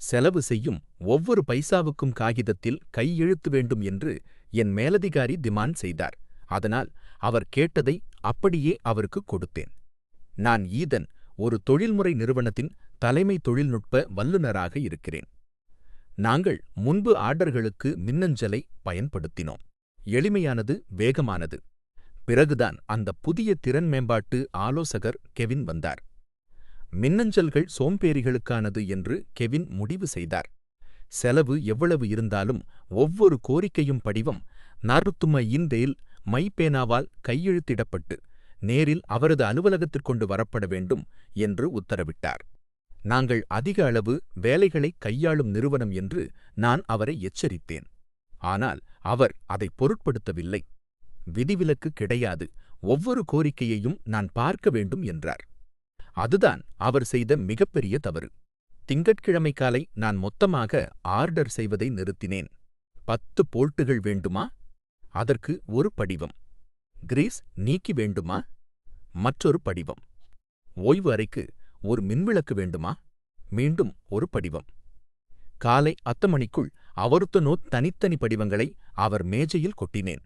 செலவு செய்யும் ஒவ்வொரு பைசாவுக்கும் காகிதத்தில் கையெழுத்து வேண்டும் என்று என் மேலதிகாரி திமாண்ட் செய்தார். அதனால் அவர் கேட்டதை அப்படியே அவருக்குக் கொடுத்தேன். நான் ஈதன், ஒரு தொழில்முறை நிறுவனத்தின் தலைமை தொழில்நுட்ப வல்லுநராக இருக்கிறேன். நாங்கள் முன்பு ஆர்டர்களுக்கு மின்னஞ்சலை பயன்படுத்தினோம். எளிமையானது, வேகமானது. பிறகுதான் அந்த புதிய திறன் மேம்பாட்டு ஆலோசகர் கெவின் வந்தார். மின்னஞ்சல்கள் சோம்பேறிகளுக்கானது என்று கெவின் முடிவு செய்தார். செலவு எவ்வளவு இருந்தாலும் ஒவ்வொரு கோரிக்கையும் படிவம் நார்த்தும இன்டேல் மை பேனாவால் கையெழுத்திடப்பட்டு நேரில் அவரது அலுவலகத்திற்கொண்டு வரப்பட வேண்டும் என்று உத்தரவிட்டார். நாங்கள் அதிக அளவு வேலைகளை கையாளும் நிறுவனம் என்று நான் அவரை எச்சரித்தேன். ஆனால் அவர் அதை பொருட்படுத்தவில்லை. விதிவிலக்கு கிடையாது, ஒவ்வொரு கோரிக்கையையும் நான் பார்க்க வேண்டும் என்றார். அதுதான் அவர் செய்த மிகப்பெரிய தவறு. திங்கட்கிழமை காலை நான் மொத்தமாக ஆர்டர் செய்வதை நிறுத்தினேன். 10 போல்ட்டுகள் வேண்டுமா? அதற்கு ஒரு படிவம். கிரீஸ் நீக்கி வேண்டுமா? மற்றொரு படிவம். ஓய்வு அறைக்கு ஒரு மின்விளக்கு வேண்டுமா? மீண்டும் ஒரு படிவம். காலை 10 மணிக்குள் அவருத்தனோத் தனித்தனி படிவங்களை அவர் மேஜையில் கொட்டினேன்.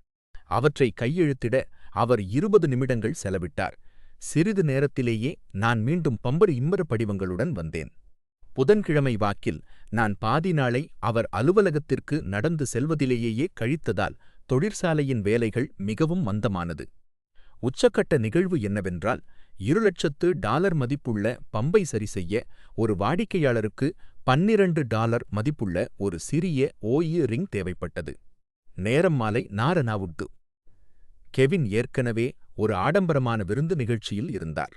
அவற்றை கையெழுத்திட அவர் 20 நிமிடங்கள் செலவிட்டார். சிறிது நேரத்திலேயே நான் மீண்டும் பம்பர் இம்மர படிவங்களுடன் வந்தேன். புதன்கிழமை வாக்கில் நான் பாதி நாளை அவர் அலுவலகத்திற்கு நடந்து செல்வதிலேயே கழித்ததால் தொழிற்சாலையின் வேலைகள் மிகவும் மந்தமானது. உச்சக்கட்ட நிகழ்வு என்னவென்றால், $2,00,000 மதிப்புள்ள பம்பை சரிசெய்ய ஒரு வாடிக்கையாளருக்கு $12 மதிப்புள்ள ஒரு சிறிய ஓஇ ரிங் தேவைப்பட்டது. நேரம் மாலை 4:15. கெவின் ஏற்கனவே ஒரு ஆடம்பரமான விருந்து நிகழ்ச்சியில் இருந்தார்.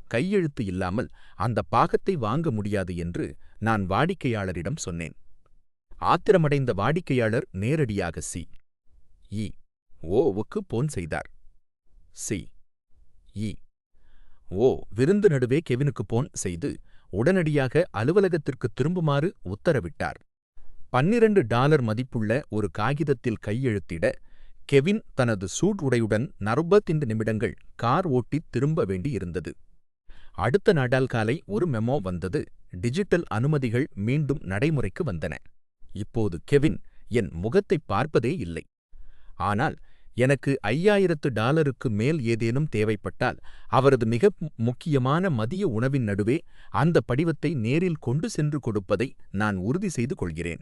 கையெழுத்து இல்லாமல் அந்த பாகத்தை வாங்க முடியாது என்று நான் வாடிக்கையாளரிடம் சொன்னேன். ஆத்திரமடைந்த வாடிக்கையாளர் நேரடியாக சி.இ. ஓ.வுக்கு போன் செய்தார். சி.இ. ஓ விருந்து நடுவே கெவினுக்கு போன் செய்து உடனடியாக அலுவலகத்திற்கு திரும்புமாறு உத்தரவிட்டார். $12 மதிப்புள்ள ஒரு காகிதத்தில் கையெழுத்திட கெவின் தனது சூட் உடையுடன் 45 நிமிடங்கள் கார் ஓட்டித் திரும்ப வேண்டியிருந்தது. அடுத்த நாடால் காலை ஒரு மெமோ வந்தது. டிஜிட்டல் அனுமதிகள் மீண்டும் நடைமுறைக்கு வந்தன. இப்போது கெவின் என் முகத்தைப் பார்ப்பதே இல்லை. ஆனால் எனக்கு $5,000க்கு மேல் ஏதேனும் தேவைப்பட்டால் அவரது மிக முக்கியமான மதிய உணவின் நடுவே அந்த படிவத்தை நேரில் கொண்டு சென்று கொடுப்பதை நான் உறுதி செய்து கொள்கிறேன்.